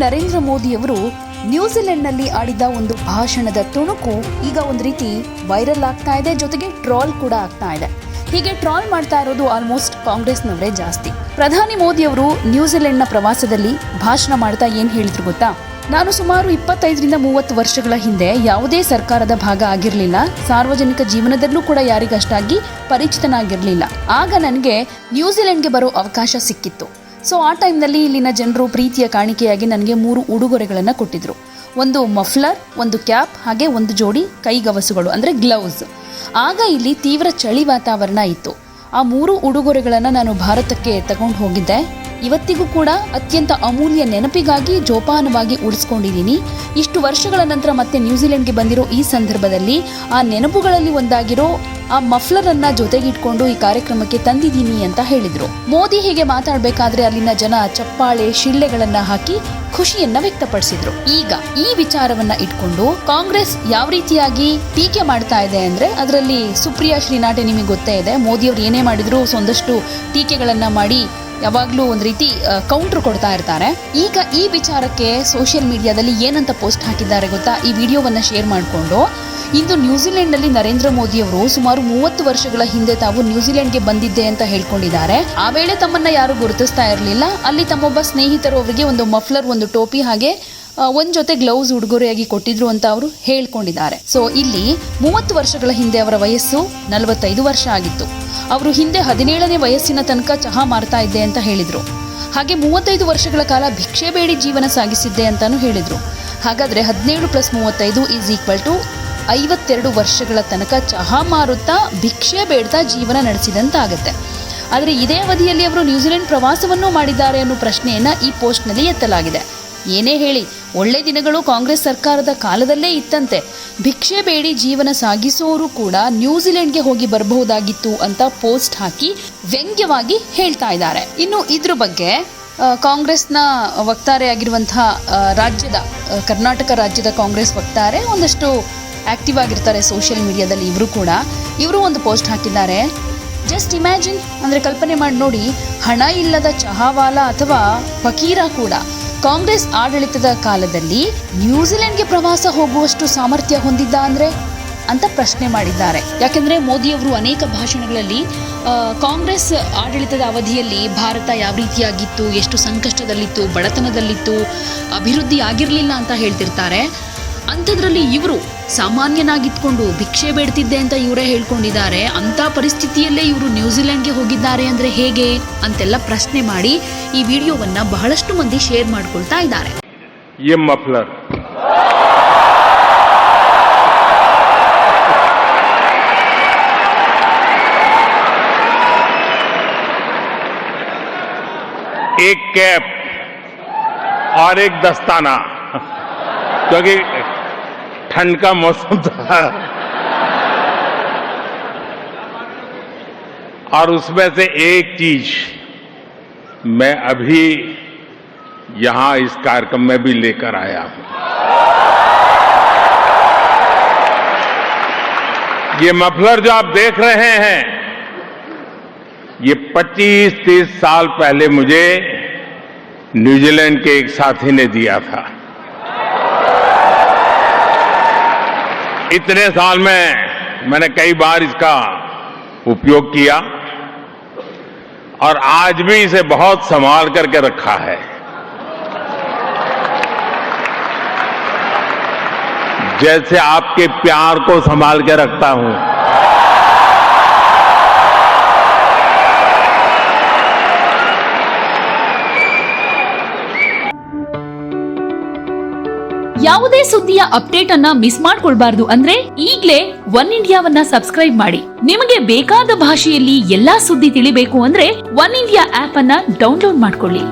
ನರೇಂದ್ರ ಮೋದಿಯವರು ನ್ಯೂಜಿಲೆಂಡ್ನಲ್ಲಿ ಆಡಿದ ಒಂದು ಭಾಷಣದ ತುಣುಕು ಈಗ ಒಂದು ರೀತಿ ವೈರಲ್ ಆಗ್ತಾ ಇದೆ, ಜೊತೆಗೆ ಟ್ರಾಲ್ ಕೂಡ ಆಗ್ತಾ ಇದೆ. ಹೀಗೆ ಟ್ರಾಲ್ ಮಾಡ್ತಾ ಇರೋದು ಆಲ್ಮೋಸ್ಟ್ ಕಾಂಗ್ರೆಸ್ನವರೇ ಜಾಸ್ತಿ. ಪ್ರಧಾನಿ ಮೋದಿಯವರು ನ್ಯೂಜಿಲೆಂಡ್ನ ಪ್ರವಾಸದಲ್ಲಿ ಭಾಷಣ ಮಾಡ್ತಾ ಏನು ಹೇಳಿದ್ರು ಗೊತ್ತಾ? ನಾನು ಸುಮಾರು 25-30 ವರ್ಷಗಳ ಹಿಂದೆ ಯಾವುದೇ ಸರ್ಕಾರದ ಭಾಗ ಆಗಿರಲಿಲ್ಲ, ಸಾರ್ವಜನಿಕ ಜೀವನದಲ್ಲೂ ಕೂಡ ಯಾರಿಗಷ್ಟಾಗಿ ಪರಿಚಿತನಾಗಿರಲಿಲ್ಲ. ಆಗ ನನಗೆ ನ್ಯೂಜಿಲೆಂಡ್ಗೆ ಬರೋ ಅವಕಾಶ ಸಿಕ್ಕಿತ್ತು. ಸೊ ಆ ಟೈಮ್ನಲ್ಲಿ ಇಲ್ಲಿನ ಜನರು ಪ್ರೀತಿಯ ಕಾಣಿಕೆಯಾಗಿ ನನಗೆ 3 ಉಡುಗೊರೆಗಳನ್ನು ಕೊಟ್ಟಿದ್ರು. ಒಂದು ಮಫ್ಲರ್, ಒಂದು ಕ್ಯಾಪ್, ಹಾಗೆ ಒಂದು ಜೋಡಿ ಕೈಗವಸುಗಳು ಅಂದರೆ ಗ್ಲೌಸ್. ಆಗ ಇಲ್ಲಿ ತೀವ್ರ ಚಳಿ ವಾತಾವರಣ ಇತ್ತು. ಆ 3 ಉಡುಗೊರೆಗಳನ್ನು ನಾನು ಭಾರತಕ್ಕೆ ತಗೊಂಡು ಹೋಗಿದ್ದೆ. ಇವತ್ತಿಗೂ ಕೂಡ ಅತ್ಯಂತ ಅಮೂಲ್ಯ ನೆನಪಿಗಾಗಿ ಜೋಪಾನವಾಗಿ ಉಳಿಸ್ಕೊಂಡಿದ್ದೀನಿ. ಇಷ್ಟು ವರ್ಷಗಳ ನಂತರ ಮತ್ತೆ ನ್ಯೂಜಿಲೆಂಡ್ಗೆ ಬಂದಿರೋ ಈ ಸಂದರ್ಭದಲ್ಲಿ ಆ ನೆನಪುಗಳಲ್ಲಿ ಒಂದಾಗಿರೋ ಆ ಮಫ್ಲರ್ ಅನ್ನ ಜೊತೆಗಿಟ್ಕೊಂಡು ಈ ಕಾರ್ಯಕ್ರಮಕ್ಕೆ ತಂದಿದ್ದೀನಿ ಅಂತ ಹೇಳಿದ್ರು. ಮೋದಿ ಹೀಗೆ ಮಾತಾಡಬೇಕಾದ್ರೆ ಅಲ್ಲಿನ ಜನ ಚಪ್ಪಾಳೆ, ಶಿಳ್ಳೆಗಳನ್ನ ಹಾಕಿ ಖುಷಿಯನ್ನ ವ್ಯಕ್ತಪಡಿಸಿದ್ರು. ಈಗ ಈ ವಿಚಾರವನ್ನ ಇಟ್ಕೊಂಡು ಕಾಂಗ್ರೆಸ್ ಯಾವ ರೀತಿಯಾಗಿ ಟೀಕೆ ಮಾಡ್ತಾ ಇದೆ ಅಂದ್ರೆ, ಅದರಲ್ಲಿ ಸುಪ್ರಿಯಾ ಶ್ರೀನಾಟೆ ನಿಮಗೆ ಗೊತ್ತೇ ಇದೆ, ಮೋದಿ ಅವರು ಏನೇ ಮಾಡಿದ್ರು ಒಂದಷ್ಟು ಟೀಕೆಗಳನ್ನ ಮಾಡಿ ಯಾವಾಗ್ಲೂ ಒಂದು ರೀತಿ ಕೌಂಟರ್ ಕೊಡ್ತಾ ಇರ್ತಾರೆ. ಈಗ ಈ ವಿಚಾರಕ್ಕೆ ಸೋಷಿಯಲ್ ಮೀಡಿಯಾದಲ್ಲಿ ಏನಂತ ಪೋಸ್ಟ್ ಹಾಕಿದ್ದಾರೆ ಗೊತ್ತಾ? ಈ ವಿಡಿಯೋವನ್ನ ಶೇರ್ ಮಾಡಿಕೊಂಡು, ಇಂದು ನ್ಯೂಜಿಲೆಂಡ್ನಲ್ಲಿ ನರೇಂದ್ರ ಮೋದಿ ಅವರು ಸುಮಾರು 30 ವರ್ಷಗಳ ಹಿಂದೆ ತಾವು ನ್ಯೂಜಿಲೆಂಡ್ಗೆ ಬಂದಿದ್ದೆ ಅಂತ ಹೇಳ್ಕೊಂಡಿದ್ದಾರೆ. ಆ ವೇಳೆ ತಮ್ಮನ್ನ ಯಾರು ಗುರುತಿಸ್ತಾ ಇರಲಿಲ್ಲ. ಅಲ್ಲಿ ತಮ್ಮೊಬ್ಬ ಸ್ನೇಹಿತರು ಅವರಿಗೆ ಒಂದು ಮಫ್ಲರ್, ಒಂದು ಟೋಪಿ, ಹಾಗೆ ಒಂದ್ ಜೊತೆ ಗ್ಲೌಸ್ ಉಡುಗೊರೆಯಾಗಿ ಕೊಟ್ಟಿದ್ರು ಅಂತ ಅವರು ಹೇಳ್ಕೊಂಡಿದ್ದಾರೆ. ಸೊ ಇಲ್ಲಿ 30 ವರ್ಷಗಳ ಹಿಂದೆ ಅವರ ವಯಸ್ಸು 45 ವರ್ಷ ಆಗಿತ್ತು. ಅವರು ಹಿಂದೆ 17ನೇ ವಯಸ್ಸಿನ ತನಕ ಚಹಾ ಮಾರ್ತಾ ಇದ್ದೆ ಅಂತ ಹೇಳಿದ್ರು. ಹಾಗೆ 35 ವರ್ಷಗಳ ಕಾಲ ಭಿಕ್ಷೆ ಬೇಡಿ ಜೀವನ ಸಾಗಿಸಿದ್ದೆ ಅಂತಾನು ಹೇಳಿದ್ರು. ಹಾಗಾದ್ರೆ 17 + 35 = 52 ವರ್ಷಗಳ ತನಕ ಚಹಾ ಮಾರುತ್ತಾ ಭಿಕ್ಷೆ ಬೇಡ್ತಾ ಜೀವನ ನಡೆಸಿದಂತಾಗತ್ತೆ. ಆದರೆ ಇದೇ ಅವಧಿಯಲ್ಲಿ ಅವರು ನ್ಯೂಜಿಲೆಂಡ್ ಪ್ರವಾಸವನ್ನೂ ಮಾಡಿದ್ದಾರೆ ಅನ್ನೋ ಪ್ರಶ್ನೆಯನ್ನ ಈ ಪೋಸ್ಟ್ನಲ್ಲಿ ಎತ್ತಲಾಗಿದೆ. ಏನೇ ಹೇಳಿ, ಒಳ್ಳೆ ದಿನಗಳು ಕಾಂಗ್ರೆಸ್ ಸರ್ಕಾರದ ಕಾಲದಲ್ಲೇ ಇತ್ತಂತೆ. ಭಿಕ್ಷೆ ಬೇಡಿ ಜೀವನ ಸಾಗಿಸೋರು ಕೂಡ ನ್ಯೂಜಿಲೆಂಡ್ಗೆ ಹೋಗಿ ಬರಬಹುದಾಗಿತ್ತು ಅಂತ ಪೋಸ್ಟ್ ಹಾಕಿ ವ್ಯಂಗ್ಯವಾಗಿ ಹೇಳ್ತಾ ಇದ್ದಾರೆ. ಇನ್ನು ಇದ್ರ ಬಗ್ಗೆ ಕಾಂಗ್ರೆಸ್ನ ವಕ್ತಾರೆ ಆಗಿರುವಂತಹ ಕರ್ನಾಟಕ ರಾಜ್ಯದ ಕಾಂಗ್ರೆಸ್ ವಕ್ತಾರೆ ಒಂದಷ್ಟು ಆಕ್ಟಿವ್ ಆಗಿರ್ತಾರೆ ಸೋಷಿಯಲ್ ಮೀಡಿಯಾದಲ್ಲಿ. ಇವರು ಒಂದು ಪೋಸ್ಟ್ ಹಾಕಿದ್ದಾರೆ. ಜಸ್ಟ್ ಇಮ್ಯಾಜಿನ್, ಅಂದರೆ ಕಲ್ಪನೆ ಮಾಡಿ ನೋಡಿ, ಹಣ ಇಲ್ಲದ ಚಹಾವಾಲ ಅಥವಾ ಫಕೀರ ಕೂಡ ಕಾಂಗ್ರೆಸ್ ಆಡಳಿತದ ಕಾಲದಲ್ಲಿ ನ್ಯೂಜಿಲೆಂಡ್ಗೆ ಪ್ರವಾಸ ಹೋಗುವಷ್ಟು ಸಾಮರ್ಥ್ಯ ಹೊಂದಿದ್ದ ಅಂದ್ರೆ ಅಂತ ಪ್ರಶ್ನೆ ಮಾಡಿದ್ದಾರೆ. ಯಾಕೆಂದ್ರೆ ಮೋದಿಯವರು ಅನೇಕ ಭಾಷಣಗಳಲ್ಲಿ ಕಾಂಗ್ರೆಸ್ ಆಡಳಿತದ ಅವಧಿಯಲ್ಲಿ ಭಾರತ ಯಾವ ರೀತಿಯಾಗಿತ್ತು, ಎಷ್ಟು ಸಂಕಷ್ಟದಲ್ಲಿತ್ತು, ಬಡತನದಲ್ಲಿತ್ತು, ಅಭಿವೃದ್ಧಿ ಆಗಿರಲಿಲ್ಲ ಅಂತ ಹೇಳ್ತಿರ್ತಾರೆ. ಅಂಥದ್ರಲ್ಲಿ ಇವರು ಸಾಮಾನ್ಯನಾಗಿದ್ಕೊಂಡು ಭಿಕ್ಷೆ ಬೇಡ್ತಿದ್ದೆ ಅಂತ ಇವರೇ ಹೇಳ್ಕೊಂಡಿದ್ದಾರೆ. ಅಂಥ ಪರಿಸ್ಥಿತಿಯಲ್ಲೇ ಇವರು ನ್ಯೂಜಿಲೆಂಡ್ಗೆ ಹೋಗಿದ್ದಾರೆ ಅಂದರೆ ಹೇಗೆ ಅಂತೆಲ್ಲ ಪ್ರಶ್ನೆ ಮಾಡಿ ಈ ವಿಡಿಯೋವನ್ನ ಬಹಳಷ್ಟು ಮಂದಿ ಶೇರ್ ಮಾಡ್ಕೊಳ್ತಾ ಇದ್ದಾರೆ. ये मफलर एक कैप और एक दस्ताना, क्योंकि ठंड का मौसम था और उसमें से एक चीज मैं अभी यहां इस कार्यक्रम में भी लेकर आया हूं. ये मफलर जो आप देख रहे हैं, ये 25-30 साल पहले मुझे न्यूजीलैंड के एक साथी ने दिया था. इतने साल में मैंने कई बार इसका उपयोग किया और आज भी इसे बहुत संभाल करके रखा है. जैसे आपके प्यार को संभाल के रखता हूं, ಯಾವುದೇ ಸುದ್ದಿಯ ಅಪ್ಡೇಟ್ ಅನ್ನ ಮಿಸ್ ಮಾಡ್ಕೊಳ್ಬಾರ್ದು ಅಂದ್ರೆ ಈಗಲೇ ಒನ್ ಇಂಡಿಯಾವನ್ನ ಸಬ್ಸ್ಕ್ರೈಬ್ ಮಾಡಿ. ನಿಮಗೆ ಬೇಕಾದ ಭಾಷೆಯಲ್ಲಿ ಎಲ್ಲಾ ಸುದ್ದಿ ತಿಳಿಬೇಕು ಅಂದ್ರೆ ಒನ್ ಇಂಡಿಯಾ ಆಪ್ ಅನ್ನ ಡೌನ್ಲೋಡ್ ಮಾಡ್ಕೊಳ್ಳಿ.